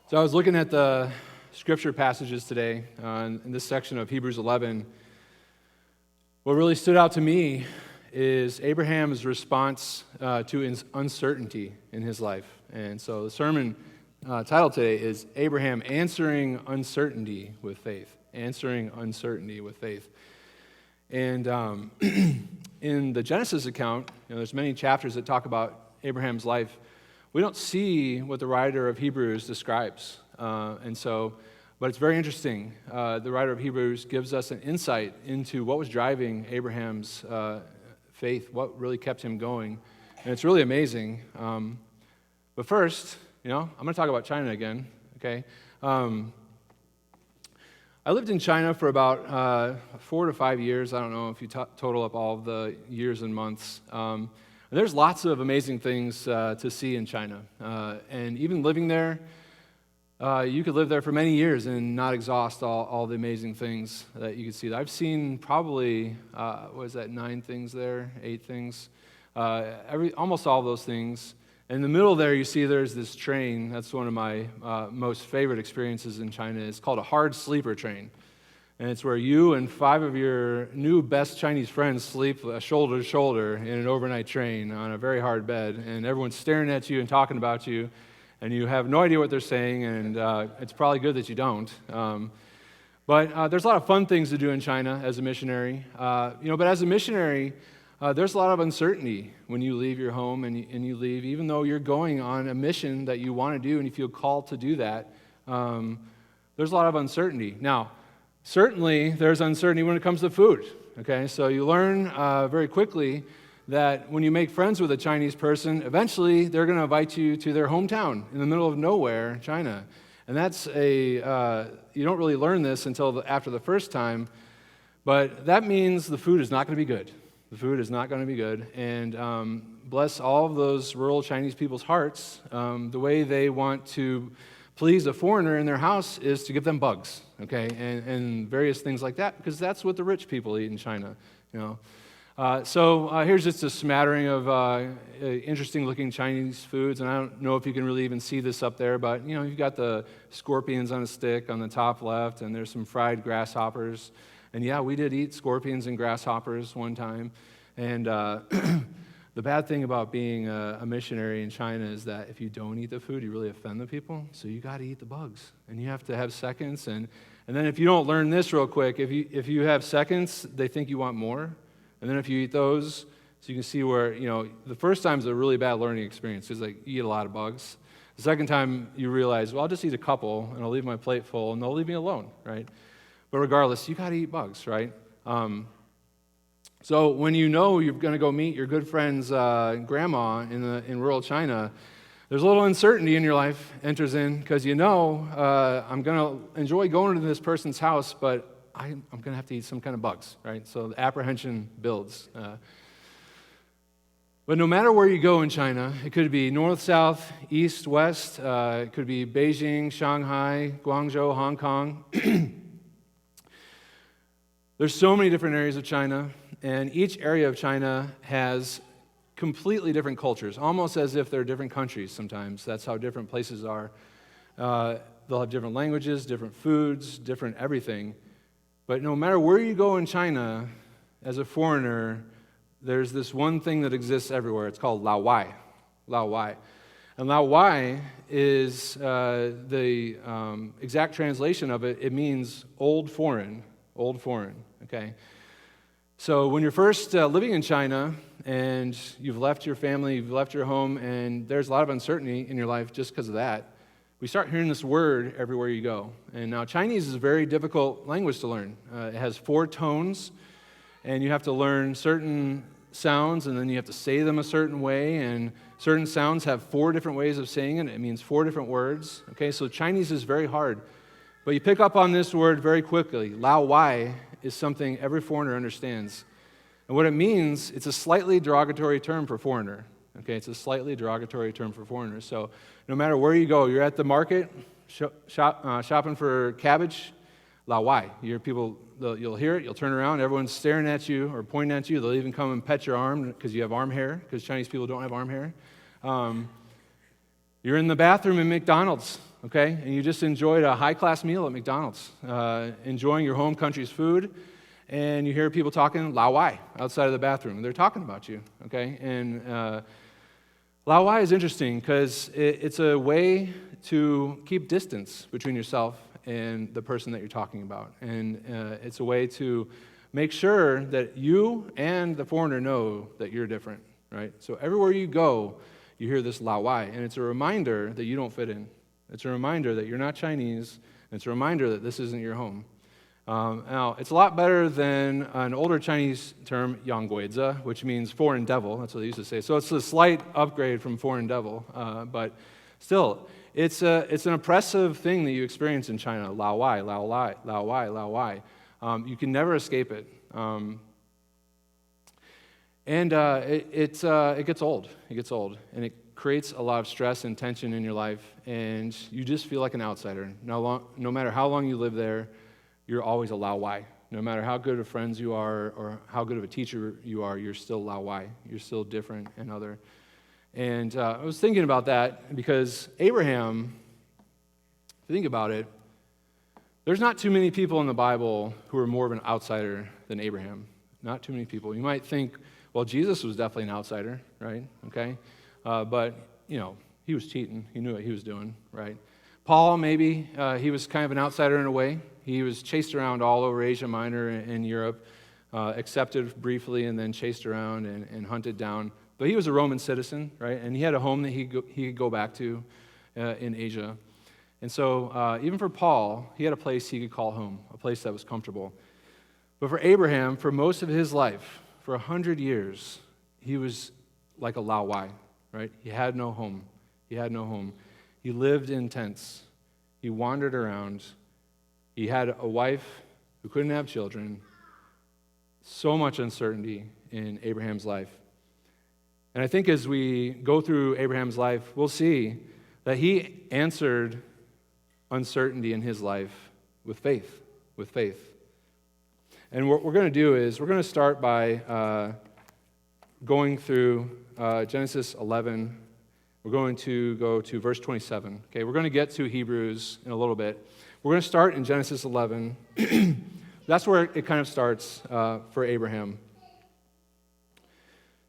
So I was looking at the scripture passages today in this section of Hebrews 11. What really stood out to me is Abraham's response to uncertainty in his life. And so the sermon title today is Abraham Answering Uncertainty with Faith. Answering Uncertainty with Faith. And in the Genesis account, there's many chapters that talk about Abraham's life. We don't see what the writer of Hebrews describes. But it's very interesting. The writer of Hebrews gives us an insight into what was driving Abraham's faith, what really kept him going. And it's really amazing. But first, I'm going to talk about China again, okay? I lived in China for about 4 to 5 years. I don't know if you total up all of the years and months. There's lots of amazing things to see in China. And even living there, you could live there for many years and not exhaust all the amazing things that you could see. I've seen probably, 9 things there, 8 things, almost all of those things. In the middle there, you see there's this train. That's one of my most favorite experiences in China. It's called a hard sleeper train. And it's where you and 5 of your new best Chinese friends sleep shoulder to shoulder in an overnight train on a very hard bed. And everyone's staring at you and talking about you. And you have no idea what they're saying. And it's probably good that you don't. But there's a lot of fun things to do in China as a missionary. But as a missionary, there's a lot of uncertainty when you leave your home and you leave, even though you're going on a mission that you want to do and you feel called to do that. There's a lot of uncertainty. Now, certainly there's uncertainty when it comes to food. Okay, so you learn very quickly that when you make friends with a Chinese person, eventually they're going to invite you to their hometown in the middle of nowhere, China. And that's you don't really learn this until after the first time, but that means the food is not going to be good. The food is not going to be good, and bless all of those rural Chinese people's hearts. The way they want to please a foreigner in their house is to give them bugs, okay, and various things like that, because that's what the rich people eat in China, So here's just a smattering of interesting-looking Chinese foods, and I don't know if you can really even see this up there, but you've got the scorpions on a stick on the top left, and there's some fried grasshoppers. And yeah, we did eat scorpions and grasshoppers one time. And the bad thing about being a missionary in China is that if you don't eat the food, you really offend the people. So you got to eat the bugs, and you have to have seconds. And then if you don't learn this real quick, if you have seconds, they think you want more. And then if you eat those, so you can see where the first time is a really bad learning experience because you eat a lot of bugs. The second time you realize, well, I'll just eat a couple, and I'll leave my plate full, and they'll leave me alone, right? But regardless, you got to eat bugs, right? So when you're going to go meet your good friend's grandma in rural China, there's a little uncertainty in your life enters in because I'm going to enjoy going to this person's house, but I'm going to have to eat some kind of bugs, right? So the apprehension builds. But no matter where you go in China, it could be north, south, east, west. It could be Beijing, Shanghai, Guangzhou, Hong Kong. There's so many different areas of China, and each area of China has completely different cultures, almost as if they're different countries sometimes. That's how different places are. They'll have different languages, different foods, different everything. But no matter where you go in China, as a foreigner, there's this one thing that exists everywhere. It's called Lao Wai. Lao Wai. And Lao Wai is the exact translation of it. It means old foreign. Old foreign, okay? So when you're first living in China and you've left your family, you've left your home, and there's a lot of uncertainty in your life just because of that, we start hearing this word everywhere you go. And now Chinese is a very difficult language to learn. It has 4 tones, and you have to learn certain sounds, and then you have to say them a certain way, and certain sounds have 4 different ways of saying it. It means 4 different words, okay? So Chinese is very hard. But you pick up on this word very quickly. Lao Wai is something every foreigner understands. And what it means, it's a slightly derogatory term for foreigner. Okay, it's a slightly derogatory term for foreigners. So no matter where you go, you're at the market shopping for cabbage, Lao Wai. You'll hear it, you'll turn around, everyone's staring at you or pointing at you. They'll even come and pet your arm because you have arm hair, because Chinese people don't have arm hair. You're in the bathroom in McDonald's, okay, and you just enjoyed a high-class meal at McDonald's, enjoying your home country's food, and you hear people talking Lao Wai outside of the bathroom. They're talking about you, okay? And Lao Wai is interesting because it's a way to keep distance between yourself and the person that you're talking about. And it's a way to make sure that you and the foreigner know that you're different, right? So everywhere you go, you hear this Lao Wai, and it's a reminder that you don't fit in. It's a reminder that you're not Chinese, and it's a reminder that this isn't your home. Now, it's a lot better than an older Chinese term, Yangguizi, which means foreign devil. That's what they used to say. So it's a slight upgrade from foreign devil, but still, it's an oppressive thing that you experience in China. Lao Wai, Lao Wai, Lao Wai, Lao Wai. You can never escape it. It gets old. It gets old, and it creates a lot of stress and tension in your life, and you just feel like an outsider. No matter how long you live there, you're always a Lao Wai. No matter how good of friends you are or how good of a teacher you are, you're still Lao Wai. You're still different and other. And I was thinking about that because Abraham, if you think about it, there's not too many people in the Bible who are more of an outsider than Abraham. Not too many people. You might think, well, Jesus was definitely an outsider, right? Okay? But, he was cheating. He knew what he was doing, right? Paul, maybe, he was kind of an outsider in a way. He was chased around all over Asia Minor and Europe, accepted briefly and then chased around and hunted down. But he was a Roman citizen, right? And he had a home that he could go back to in Asia. And so even for Paul, he had a place he could call home, a place that was comfortable. But for Abraham, for most of his life, for 100 years, he was like a Lao Wai, right? He had no home. He had no home. He lived in tents. He wandered around. He had a wife who couldn't have children. So much uncertainty in Abraham's life. And I think as we go through Abraham's life, we'll see that he answered uncertainty in his life with faith, And what we're going to do is we're going to start by going through Genesis 11. We're going to go to verse 27. Okay, we're going to get to Hebrews in a little bit. We're going to start in Genesis 11. That's where it kind of starts for Abraham.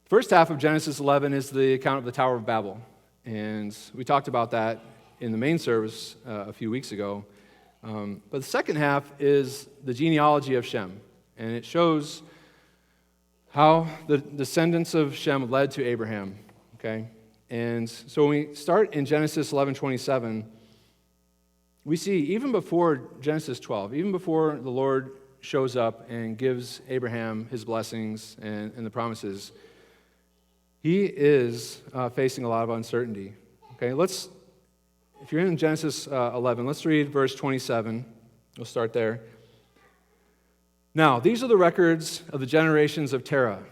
The first half of Genesis 11 is the account of the Tower of Babel. And we talked about that in the main service a few weeks ago. But the second half is the genealogy of Shem. And it shows how the descendants of Shem led to Abraham. Okay? And so when we start in Genesis 11:27, we see even before Genesis 12, even before the Lord shows up and gives Abraham his blessings and the promises, he is facing a lot of uncertainty. Okay, if you're in Genesis 11, let's read verse 27. We'll start there. Now, these are the records of the generations of Terah.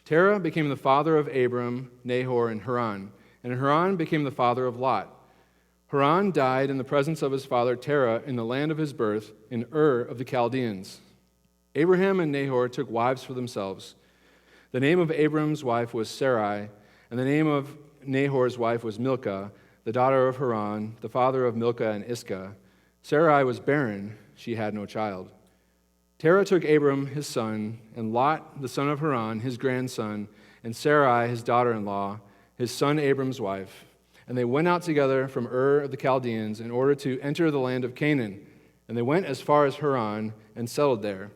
Terah became the father of Abram, Nahor, and Haran. And Haran became the father of Lot. Haran died in the presence of his father Terah in the land of his birth, in Ur of the Chaldeans. Abraham and Nahor took wives for themselves. The name of Abram's wife was Sarai, and the name of Nahor's wife was Milcah, the daughter of Haran, the father of Milcah and Iscah. Sarai was barren, she had no child. Terah took Abram his son, and Lot, the son of Haran, his grandson, and Sarai, his daughter-in-law, his son Abram's wife. And they went out together from Ur of the Chaldeans in order to enter the land of Canaan. And they went as far as Haran and settled there.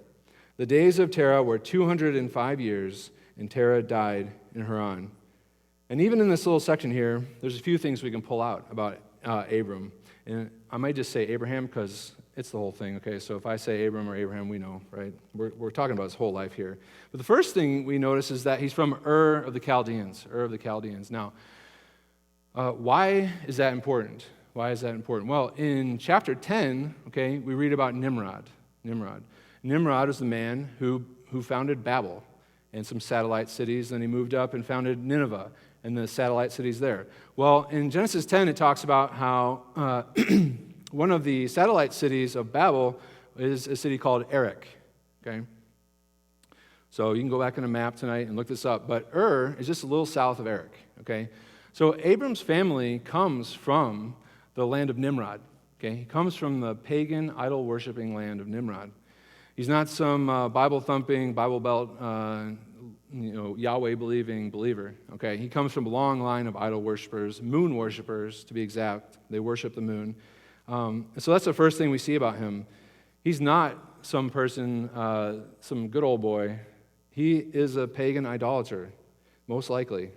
The days of Terah were 205 years, and Terah died in Haran. And even in this little section here, there's a few things we can pull out about Abram. And I might just say Abraham because it's the whole thing, okay? So if I say Abram or Abraham, we know, right? We're talking about his whole life here. But the first thing we notice is that he's from Ur of the Chaldeans. Now, why is that important? Why is that important? Well, in chapter 10, okay, we read about Nimrod. Nimrod was the man who founded Babel and some satellite cities. Then he moved up and founded Nineveh and the satellite cities there. Well, in Genesis 10, it talks about how one of the satellite cities of Babel is a city called Erech, okay? So you can go back on a map tonight and look this up. But Ur is just a little south of Erech, okay? So Abram's family comes from the land of Nimrod. Okay, he comes from the pagan, idol-worshiping land of Nimrod. He's not some Bible-thumping, Bible Belt, Yahweh-believing believer. Okay, he comes from a long line of idol worshipers, moon worshipers, to be exact. They worship the moon. So that's the first thing we see about him. He's not some person, some good old boy. He is a pagan idolater, most likely.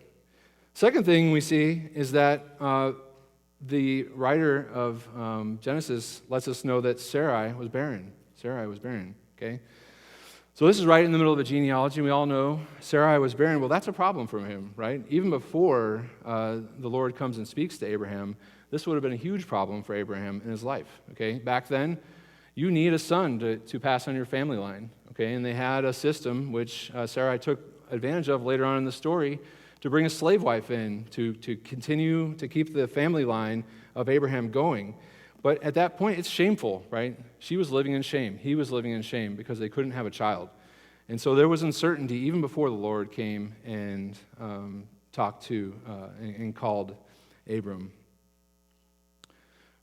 Second thing we see is that the writer of Genesis lets us know that Sarai was barren. Sarai was barren, okay? So this is right in the middle of a genealogy. We all know Sarai was barren. Well, that's a problem for him, right? Even before the Lord comes and speaks to Abraham, this would have been a huge problem for Abraham in his life, okay? Back then, you need a son to pass on your family line, okay? And they had a system which Sarai took advantage of later on in the story to bring a slave wife in to continue to keep the family line of Abraham going. But at that point, it's shameful, right? She was living in shame. He was living in shame because they couldn't have a child. And so there was uncertainty even before the Lord came and talked to and called Abram.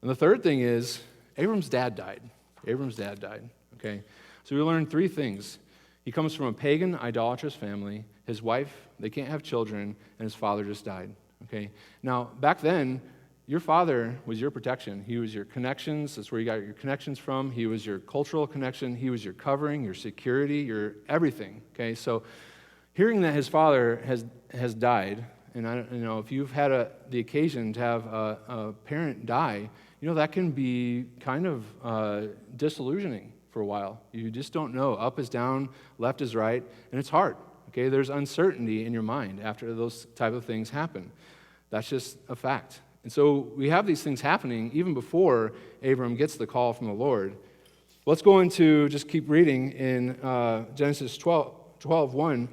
And the third thing is, Abram's dad died. Abram's dad died, okay? So we learned three things. He comes from a pagan, idolatrous family. His wife, they can't have children, and his father just died, okay? Now, back then, your father was your protection. He was your connections. That's where you got your connections from. He was your cultural connection. He was your covering, your security, your everything, okay? So hearing that his father has died, and if you've had the occasion to have a parent die, that can be kind of disillusioning for a while. You just don't know. Up is down, left is right, and it's hard. Okay, there's uncertainty in your mind after those type of things happen. That's just a fact. And so we have these things happening even before Abram gets the call from the Lord. Let's go into, just keep reading in Genesis 12:1.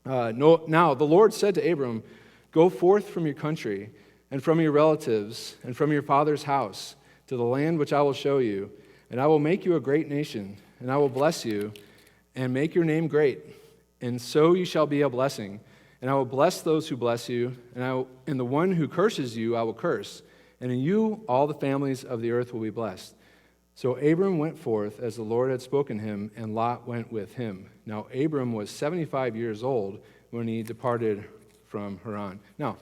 Now the Lord said to Abram, "Go forth from your country and from your relatives and from your father's house to the land which I will show you, and I will make you a great nation, and I will bless you and make your name great. And so you shall be a blessing. And I will bless those who bless you, and the one who curses you I will curse. And in you all the families of the earth will be blessed." So Abram went forth as the Lord had spoken him, and Lot went with him. Now Abram was 75 years old when he departed from Haran. Now,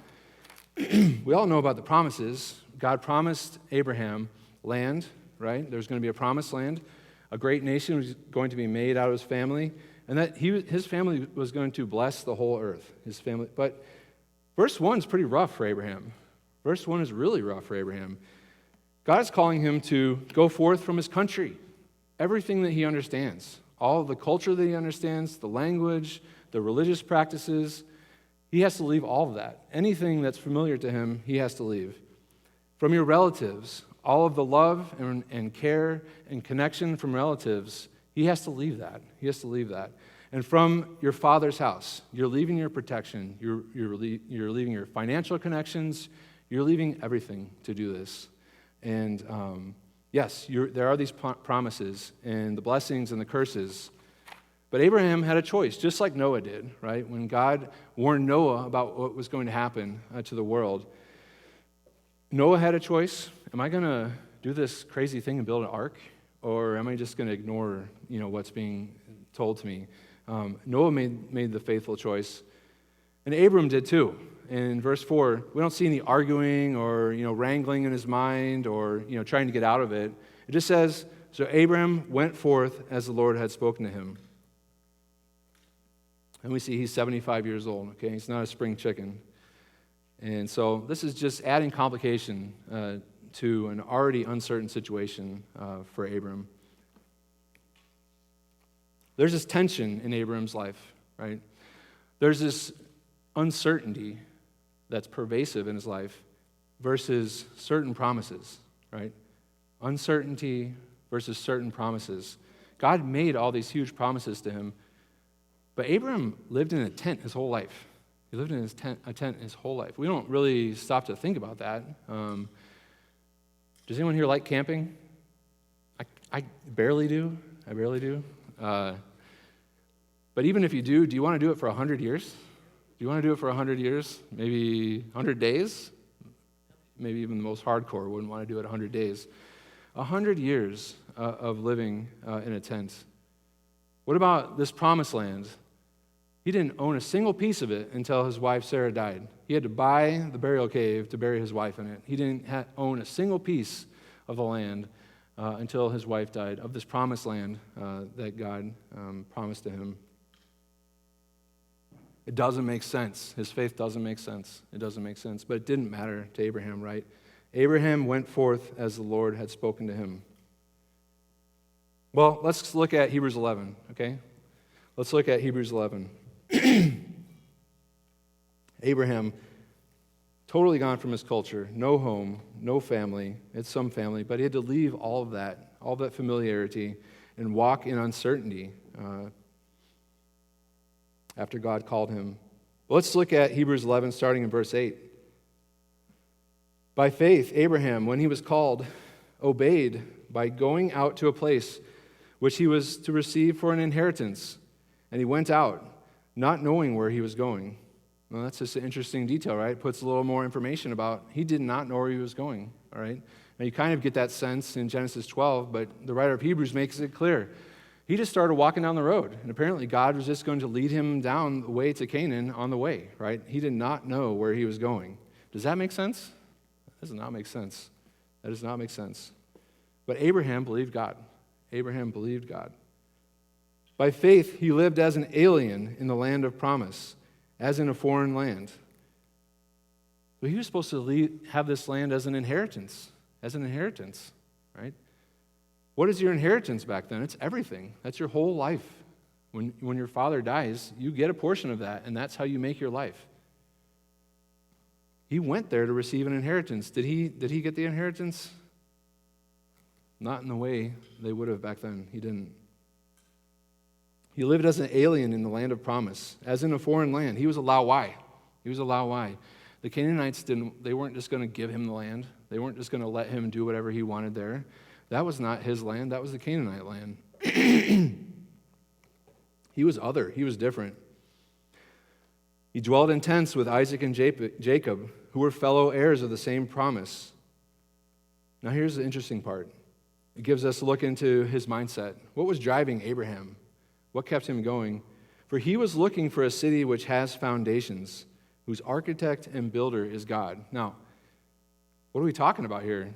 we all know about the promises. God promised Abraham land, right? There's going to be a promised land. A great nation was going to be made out of his family. And that his family was going to bless the whole earth, his family. But verse 1 is pretty rough for Abraham. Verse 1 is really rough for Abraham. God is calling him to go forth from his country, everything that he understands, all of the culture that he understands, the language, the religious practices. He has to leave all of that. Anything that's familiar to him, he has to leave. From your relatives, all of the love and care and connection from relatives, he has to leave that. He has to leave that. And from your father's house, you're leaving your protection. You're leaving your financial connections. You're leaving everything to do this. And yes, there are these promises and the blessings and the curses. But Abraham had a choice, just like Noah did, right? When God warned Noah about what was going to happen to the world, Noah had a choice. Am I going to do this crazy thing and build an ark? Or am I just going to ignore, what's being told to me? Noah made the faithful choice, and Abram did too. And in verse 4, we don't see any arguing or wrangling in his mind or trying to get out of it. It just says, so Abram went forth as the Lord had spoken to him. And we see he's 75 years old. Okay, he's not a spring chicken. And so this is just adding complication to an already uncertain situation for Abram. There's this tension in Abram's life, right? There's this uncertainty that's pervasive in his life versus certain promises, right? Uncertainty versus certain promises. God made all these huge promises to him, but Abram lived in a tent his whole life. He lived in a tent his whole life. We don't really stop to think about that. Does anyone here like camping? I barely do. I barely do. But even if you do you want to do it for 100 years? Do you want to do it for 100 years? Maybe 100 days? Maybe even the most hardcore wouldn't want to do it 100 days. 100 years of living in a tent. What about this promised land? He didn't own a single piece of it until his wife Sarah died. He had to buy the burial cave to bury his wife in it. He didn't own a single piece of the land until his wife died, of this promised land that God promised to him. It doesn't make sense. His faith doesn't make sense. It doesn't make sense. But it didn't matter to Abraham, right? Abraham went forth as the Lord had spoken to him. Well, let's look at Hebrews 11, okay? Let's look at Hebrews 11. Abraham, totally gone from his culture, no home, no family. It's some family, but he had to leave all that familiarity, and walk in uncertainty after God called him. Well, let's look at Hebrews 11, starting in verse 8. By faith, Abraham, when he was called, obeyed by going out to a place which he was to receive for an inheritance. And he went out, not knowing where he was going. Well, that's just an interesting detail, right? It puts a little more information about he did not know where he was going, all right? Now, you kind of get that sense in Genesis 12, but the writer of Hebrews makes it clear. He just started walking down the road, and apparently God was just going to lead him down the way to Canaan on the way, right? He did not know where he was going. Does that make sense? That does not make sense. That does not make sense. But Abraham believed God. Abraham believed God. By faith, he lived as an alien in the land of promise, as in a foreign land. So he was supposed to have this land as an inheritance, right? What is your inheritance back then? It's everything. That's your whole life. When your father dies, you get a portion of that, and that's how you make your life. He went there to receive an inheritance. Did he get the inheritance? Not in the way they would have back then. He didn't. He lived as an alien in the land of promise, as in a foreign land. He was a Lawai. The Canaanites they weren't just going to give him the land. They weren't just going to let him do whatever he wanted there. That was not his land. That was the Canaanite land. He was other. He was different. He dwelled in tents with Isaac and Jacob, who were fellow heirs of the same promise. Now here's the interesting part. It gives us a look into his mindset. What was driving Abraham? What kept him going? For he was looking for a city which has foundations, whose architect and builder is God. Now, what are we talking about here?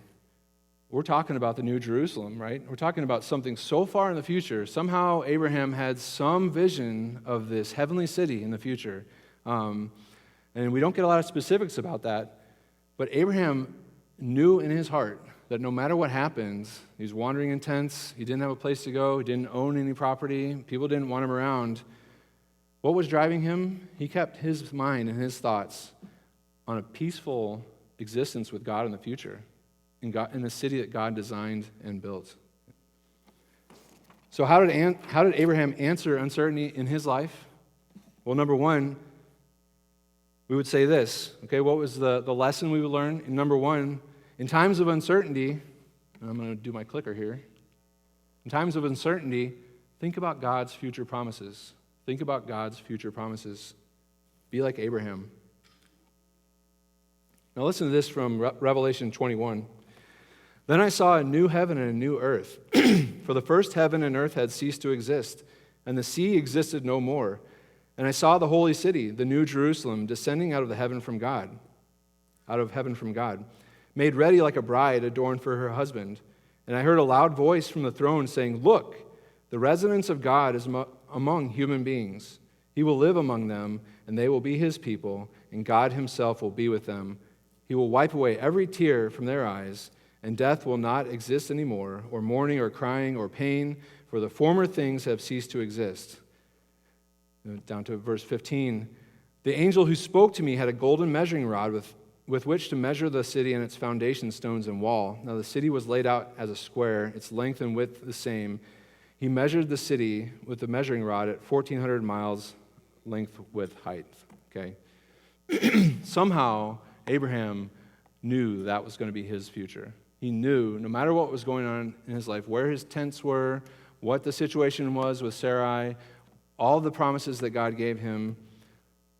We're talking about the New Jerusalem, right? We're talking about something so far in the future. Somehow Abraham had some vision of this heavenly city in the future. And we don't get a lot of specifics about that. But Abraham knew in his heart that no matter what happens, he's wandering in tents, he didn't have a place to go, he didn't own any property, people didn't want him around. What was driving him? He kept his mind and his thoughts on a peaceful existence with God in the future, in the city that God designed and built. So how did Abraham answer uncertainty in his life? Well, number one, we would say this. Okay, what was the lesson we would learn? In number one, in times of uncertainty, and I'm going to do my clicker here. In times of uncertainty, think about God's future promises. Think about God's future promises. Be like Abraham. Now listen to this from Revelation 21. Then I saw a new heaven and a new earth. For the first heaven and earth had ceased to exist, and the sea existed no more. And I saw the holy city, the new Jerusalem, descending out of heaven from God, made ready like a bride adorned for her husband. And I heard a loud voice from the throne saying, "Look, the residence of God is among human beings. He will live among them, and they will be his people, and God himself will be with them. He will wipe away every tear from their eyes, and death will not exist anymore, or mourning or crying or pain, for the former things have ceased to exist." Down to verse 15. The angel who spoke to me had a golden measuring rod with which to measure the city and its foundation stones and wall. Now the city was laid out as a square, its length and width the same. He measured the city with the measuring rod at 1,400 miles length, width, height. Okay. Somehow Abraham knew that was going to be his future. He knew, no matter what was going on in his life, where his tents were, what the situation was with Sarai, all the promises that God gave him,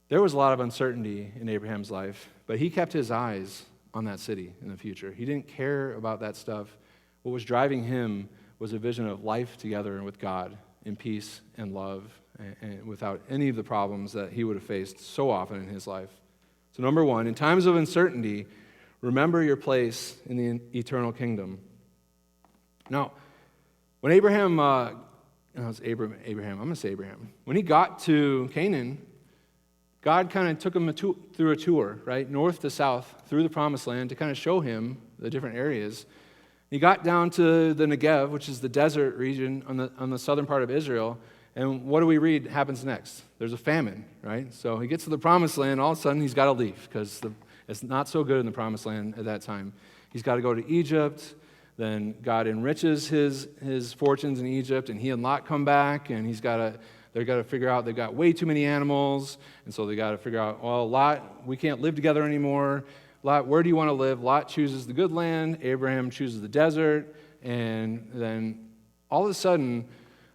There was a lot of uncertainty in Abraham's life, but he kept his eyes on that city in the future. He didn't care about that stuff. What was driving him was a vision of life together with God in peace and love and without any of the problems that he would have faced so often in his life. So number one, in times of uncertainty, remember your place in the eternal kingdom. Now, when Abraham, I'm going to say Abraham. When he got to Canaan, God kind of took him through a tour, right, north to south, through the promised land to kind of show him the different areas. He got down to the Negev, which is the desert region on the southern part of Israel, and what do we read happens next? There's a famine, right? So he gets to the promised land, all of a sudden he's got to leave because it's not so good in the promised land at that time. He's got to go to Egypt. Then God enriches his fortunes in Egypt, and he and Lot come back, and they've got to figure out they've got way too many animals, and so they got to figure out, well, Lot, we can't live together anymore. Lot, where do you want to live? Lot chooses the good land. Abraham chooses the desert, and then all of a sudden,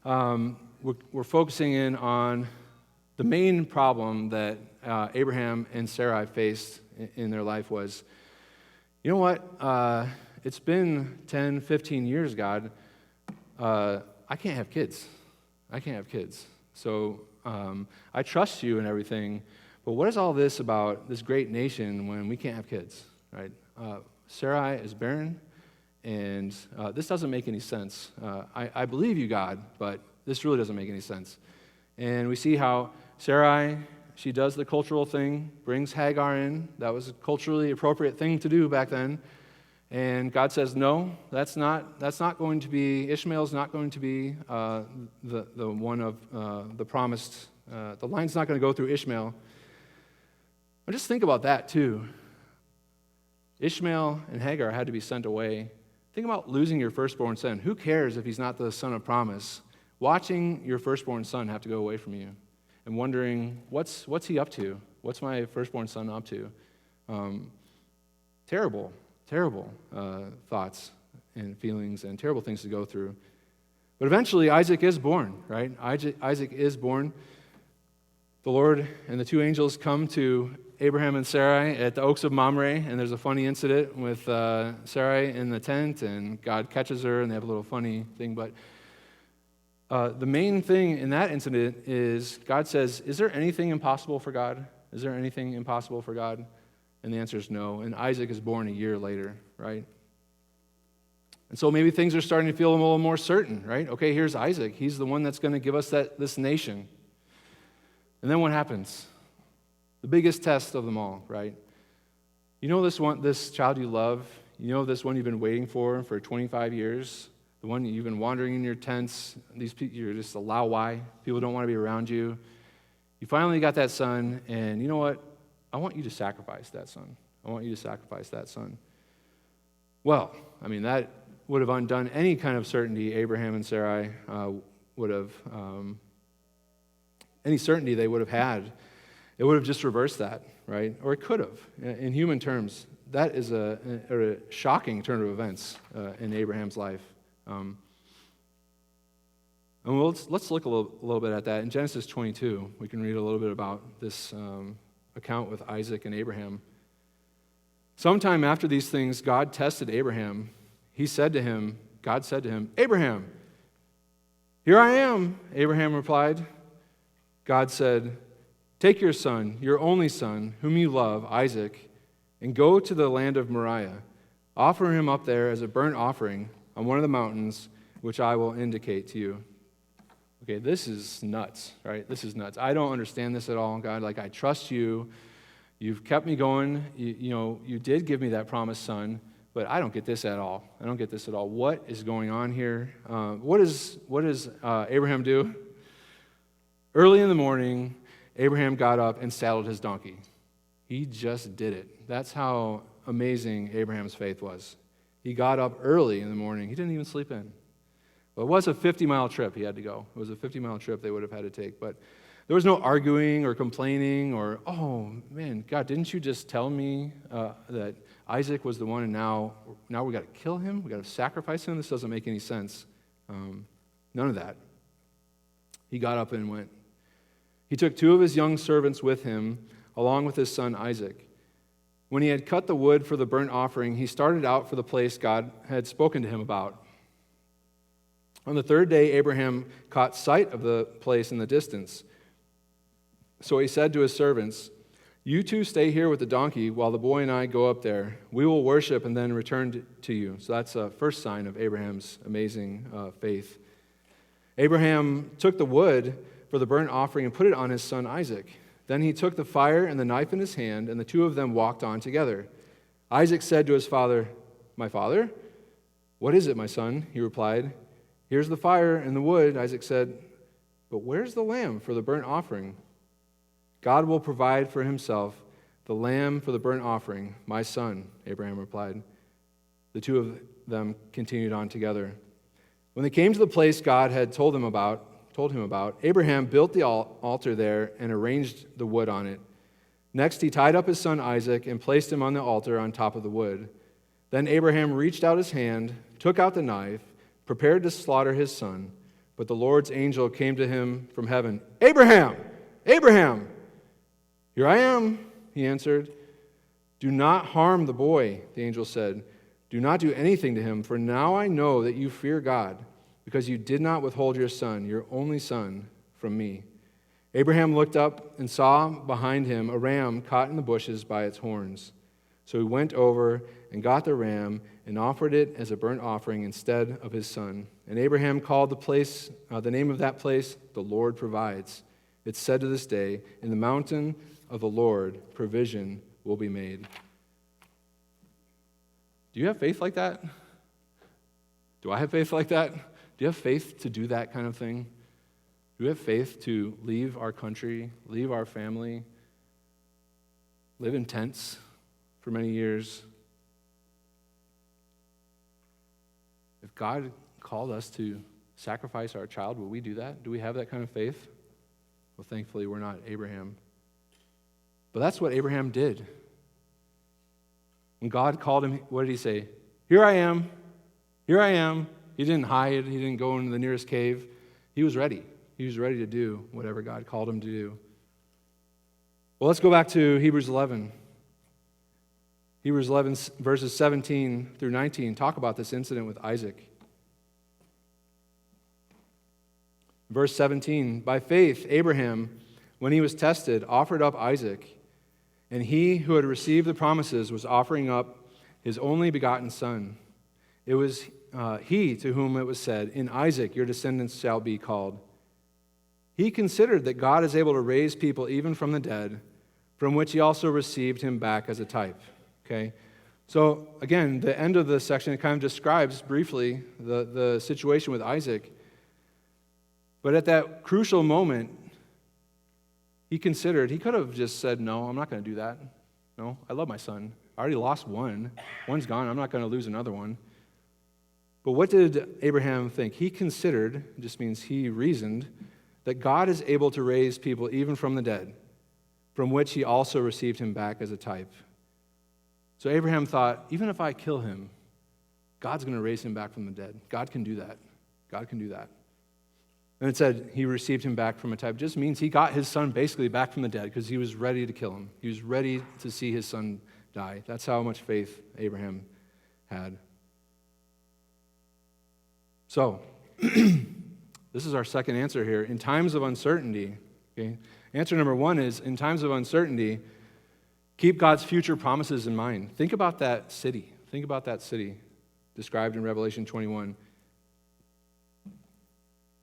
we're focusing in on the main problem that Abraham and Sarai faced in their life was, you know what? It's been 10, 15 years, God. I can't have kids. I can't have kids. So I trust you and everything, but what is all this about this great nation when we can't have kids, right? Sarai is barren, and this doesn't make any sense. I believe you, God, but this really doesn't make any sense. And we see how Sarai, she does the cultural thing, brings Hagar in. That was a culturally appropriate thing to do back then. And God says, no, that's not going to be, Ishmael's not going to be the one of the promised, the line's not going to go through Ishmael. But just think about that too. Ishmael and Hagar had to be sent away. Think about losing your firstborn son. Who cares if he's not the son of promise? Watching your firstborn son have to go away from you and wondering, what's he up to? What's my firstborn son up to? Terrible thoughts and feelings and terrible things to go through. But eventually Isaac is born, right? Isaac is born. The Lord and the two angels come to Abraham and Sarai at the Oaks of Mamre, and there's a funny incident with Sarai in the tent, and God catches her, and they have a little funny thing. But the main thing in that incident is God says, is there anything impossible for God? Is there anything impossible for God? And the answer is no. And Isaac is born a year later, right? And so maybe things are starting to feel a little more certain, right? Okay, here's Isaac. He's the one that's going to give us this nation. And then what happens? The biggest test of them all, right? You know this child you love? You know this one you've been waiting for 25 years? The one you've been wandering in your tents? These people, you're just a lao-wai. People don't want to be around you. You finally got that son, and you know what? I want you to sacrifice that son. I want you to sacrifice that son. Well, I mean, that would have undone any kind of certainty Abraham and Sarai would have, any certainty they would have had. It would have just reversed that, right? Or it could have. In human terms, that is a shocking turn of events in Abraham's life. And let's look a little bit at that. In Genesis 22, we can read a little bit about this account with Isaac and Abraham. Sometime after these things, God tested Abraham. God said to him, Abraham, here I am, Abraham replied. God said, take your son, your only son, whom you love, Isaac, and go to the land of Moriah. Offer him up there as a burnt offering on one of the mountains, which I will indicate to you. Okay, this is nuts, right? This is nuts. I don't understand this at all, God. Like, I trust you. You've kept me going. You did give me that promised son, but I don't get this at all. I don't get this at all. What is going on here? What does Abraham do? Early in the morning, Abraham got up and saddled his donkey. He just did it. That's how amazing Abraham's faith was. He got up early in the morning. He didn't even sleep in. Well, it was a 50-mile trip he had to go. It was a 50-mile trip they would have had to take. But there was no arguing or complaining or, oh, man, God, didn't you just tell me that Isaac was the one and now we got to kill him? We got to sacrifice him? This doesn't make any sense. None of that. He got up and went. He took 2 of his young servants with him, along with his son Isaac. When he had cut the wood for the burnt offering, he started out for the place God had spoken to him about. On the 3rd day, Abraham caught sight of the place in the distance. So he said to his servants, "You two stay here with the donkey while the boy and I go up there. We will worship and then return to you." So that's a first sign of Abraham's amazing faith. Abraham took the wood for the burnt offering and put it on his son Isaac. Then he took the fire and the knife in his hand, and the 2 of them walked on together. Isaac said to his father, "My father?" "What is it, my son?" he replied. "Here's the fire and the wood," Isaac said. "But where's the lamb for the burnt offering?" "God will provide for himself the lamb for the burnt offering, my son," Abraham replied. The 2 of them continued on together. When they came to the place God had told him about, Abraham built the altar there and arranged the wood on it. Next, he tied up his son Isaac and placed him on the altar on top of the wood. Then Abraham reached out his hand, took out the knife, prepared to slaughter his son. But the Lord's angel came to him from heaven. "Abraham! Abraham!" "Here I am," he answered. "Do not harm the boy," the angel said. "Do not do anything to him, for now I know that you fear God, because you did not withhold your son, your only son, from me." Abraham looked up and saw behind him a ram caught in the bushes by its horns. So he went over and got the ram and offered it as a burnt offering instead of his son. And Abraham called the name of that place, "The Lord Provides." It's said to this day, "In the mountain of the Lord, provision will be made." Do you have faith like that? Do I have faith like that? Do you have faith to do that kind of thing? Do we have faith to leave our country, leave our family, live in tents for many years? If God called us to sacrifice our child, will we do that? Do we have that kind of faith? Well, thankfully, we're not Abraham. But that's what Abraham did. When God called him, what did he say? "Here I am. Here I am." He didn't hide. He didn't go into the nearest cave. He was ready. He was ready to do whatever God called him to do. Well, let's go back to Hebrews 11. Hebrews 11, verses 17 through 19, talk about this incident with Isaac. Verse 17, "By faith, Abraham, when he was tested, offered up Isaac. And he who had received the promises was offering up his only begotten son. It was he to whom it was said, 'In Isaac your descendants shall be called.' He considered that God is able to raise people even from the dead, from which he also received him back as a type." Okay? So, again, the end of this section, it kind of describes briefly the situation with Isaac. But at that crucial moment, he could have just said, "No, I'm not going to do that. No, I love my son. I already lost one. One's gone. I'm not going to lose another one." But what did Abraham think? He considered, it just means he reasoned, that God is able to raise people even from the dead, from which he also received him back as a type. So Abraham thought, even if I kill him, God's going to raise him back from the dead. God can do that. God can do that. And it said he received him back from a type. It just means he got his son basically back from the dead because he was ready to kill him. He was ready to see his son die. That's how much faith Abraham had. So, this is our second answer here. In times of uncertainty, okay? Answer number 1 is, in times of uncertainty, keep God's future promises in mind. Think about that city. Think about that city described in Revelation 21.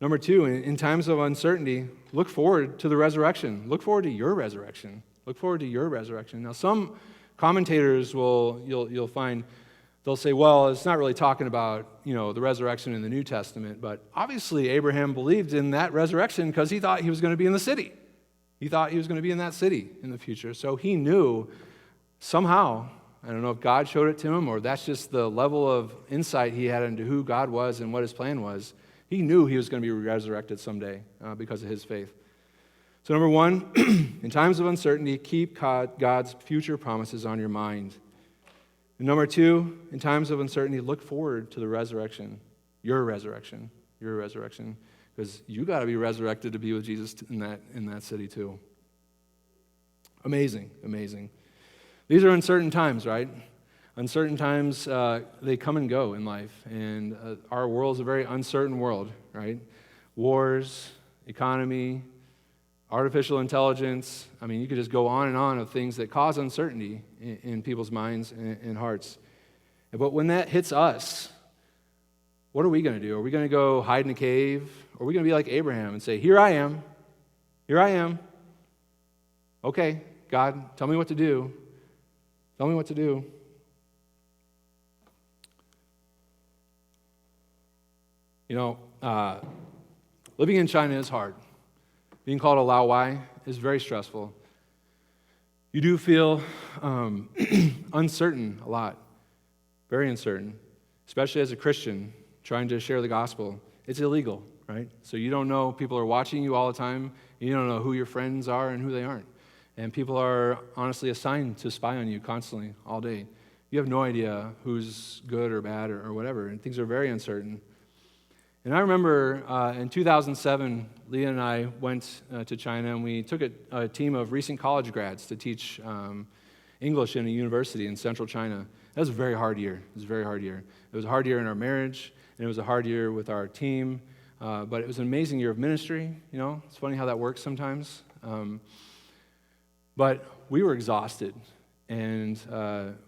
Number 2, in times of uncertainty, look forward to the resurrection. Look forward to your resurrection. Look forward to your resurrection. Now, some commentators you'll find, they'll say, well, it's not really talking about, the resurrection in the New Testament, but obviously Abraham believed in that resurrection because he thought he was going to be in the city. He thought he was going to be in that city in the future. So he knew somehow, I don't know if God showed it to him or that's just the level of insight he had into who God was and what his plan was. He knew he was going to be resurrected someday because of his faith. So number 1, in times of uncertainty, keep God's future promises on your mind. And number 2, in times of uncertainty, look forward to the resurrection, your resurrection, because because you got to be resurrected to be with Jesus in that city too. Amazing, amazing. These are uncertain times, right? Uncertain times, they come and go in life, and our world is a very uncertain world, right? Wars, economy, artificial intelligence. I mean, you could just go on and on of things that cause uncertainty in people's minds and hearts. But when that hits us, what are we going to do? Are we going to go hide in a cave? Or are we going to be like Abraham and say, here I am. Okay, God, tell me what to do. Tell me what to do. You know, living in China is hard. Being called a Lao Wai is very stressful. You do feel uncertain a lot, very uncertain, especially as a Christian trying to share the gospel. It's illegal, right? So you don't know, people are watching you all the time. You don't know who your friends are and who they aren't. And people are honestly assigned to spy on you constantly, all day. You have no idea who's good or bad or whatever, and things are very uncertain. And I remember in 2007, Leah and I went to China, and we took a team of recent college grads to teach English in a university in central China. That was a very hard year. It was a very hard year. It was a hard year in our marriage, and it was a hard year with our team, but it was an amazing year of ministry. You know, it's funny how that works sometimes. But we were exhausted, and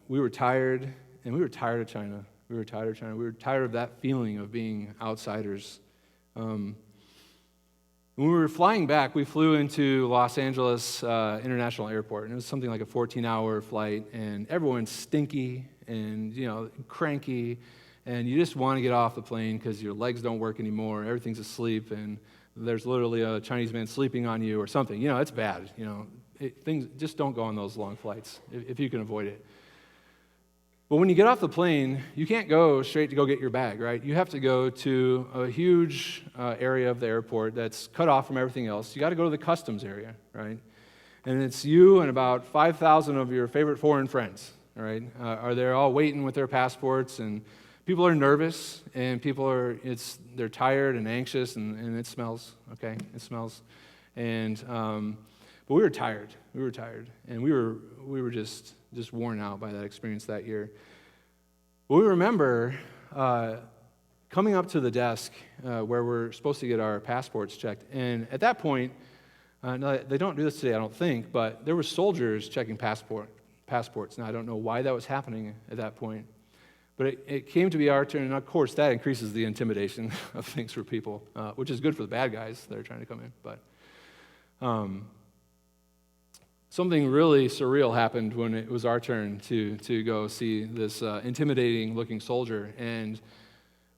we were tired, and we were tired of China. We were tired of China. We were tired of that feeling of being outsiders. When we were flying back, we flew into Los Angeles International Airport, and it was something like a 14-hour flight, and everyone's stinky and, you know, cranky, and you just want to get off the plane because your legs don't work anymore, everything's asleep, and there's literally a Chinese man sleeping on you or something. You know, it's bad. You know, things just don't go on those long flights if you can avoid it. But when you get off the plane, you can't go straight to go get your bag, right? You have to go to a huge area of the airport that's cut off from everything else. You got to go to the customs area, right? And it's you and about 5,000 of your favorite foreign friends, all right? Are there all waiting with their passports, and people are nervous, and they're tired and anxious, and it smells, okay? It smells. And but we were tired. And we were just worn out by that experience that year. But we remember coming up to the desk where we're supposed to get our passports checked. And at that point, they don't do this today, I don't think, but there were soldiers checking passports. Now, I don't know why that was happening at that point. But it came to be our turn, and of course, that increases the intimidation of things for people, which is good for the bad guys that are trying to come in. But something really surreal happened when it was our turn to go see this intimidating-looking soldier. And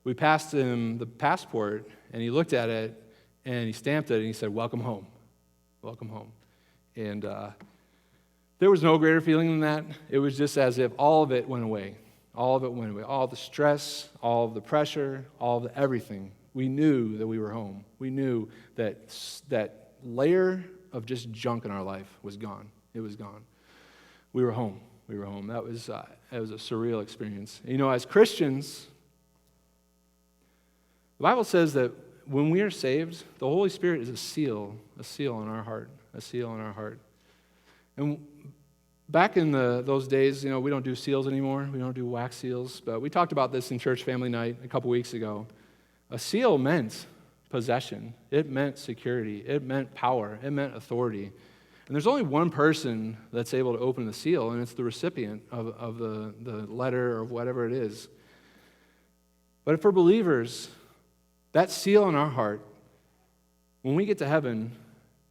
we passed him the passport, and he looked at it, and he stamped it, and he said, "Welcome home. Welcome home." And there was no greater feeling than that. It was just as if all of it went away. All of it went away. All the stress, all of the pressure, all of the everything. We knew that we were home. We knew that layer of just junk in our life was gone. It was gone. We were home. That was a surreal experience. You know, as Christians, the Bible says that when we are saved, the Holy Spirit is a seal in our heart, And back in those days, you know, we don't do seals anymore. We don't do wax seals. But we talked about this in church family night a couple weeks ago. A seal meant possession. It meant security. It meant power. It meant authority. And there's only one person that's able to open the seal, and it's the recipient of the letter or whatever it is. But for believers, that seal in our heart, when we get to heaven,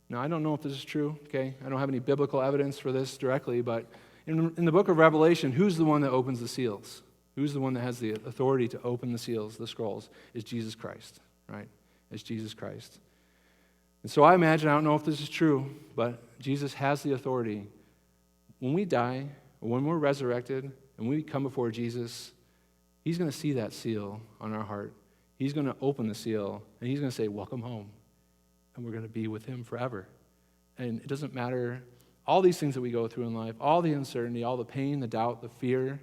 now I don't know if this is true, okay? I don't have any biblical evidence for this directly, but in the book of Revelation, who's the one that opens the seals? Who's the one that has the authority to open the seals, the scrolls? It's Jesus Christ, right? It's Jesus Christ. And so I imagine, I don't know if this is true, but Jesus has the authority. When we die, or when we're resurrected, and we come before Jesus, he's going to see that seal on our heart. He's going to open the seal, and he's going to say, "Welcome home." And we're going to be with him forever. And it doesn't matter, all these things that we go through in life, all the uncertainty, all the pain, the doubt, the fear,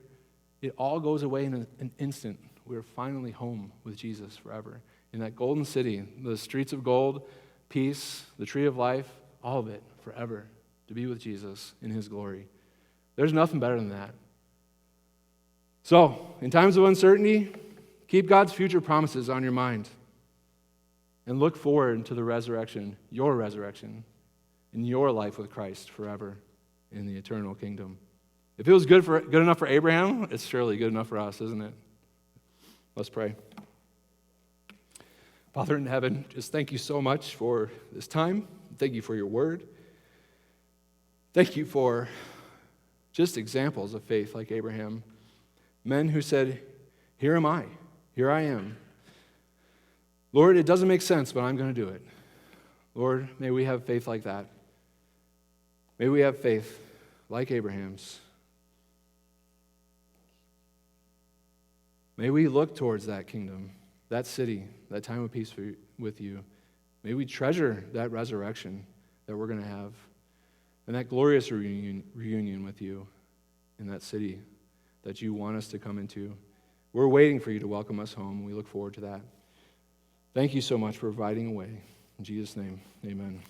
it all goes away in an instant. We're finally home with Jesus forever. in that golden city, the streets of gold, peace, the tree of life, all of it forever, to be with Jesus in his glory. There's nothing better than that. So, in times of uncertainty, keep God's future promises on your mind and look forward to the resurrection, in your life with Christ forever in the eternal kingdom. If it was good enough for Abraham, it's surely good enough for us, isn't it? Let's pray. Father in heaven, just thank you so much for this time. Thank you for your word. Thank you for just examples of faith like Abraham. Men who said, here am I, here I am. Lord, it doesn't make sense, but I'm going to do it. Lord, may we have faith like that. May we have faith like Abraham's. May we look towards that kingdom, that city, that time of peace with you. May we treasure that resurrection that we're going to have and that glorious reunion with you in that city that you want us to come into. We're waiting for you to welcome us home. We look forward to that. Thank you so much for providing a way. In Jesus' name, amen.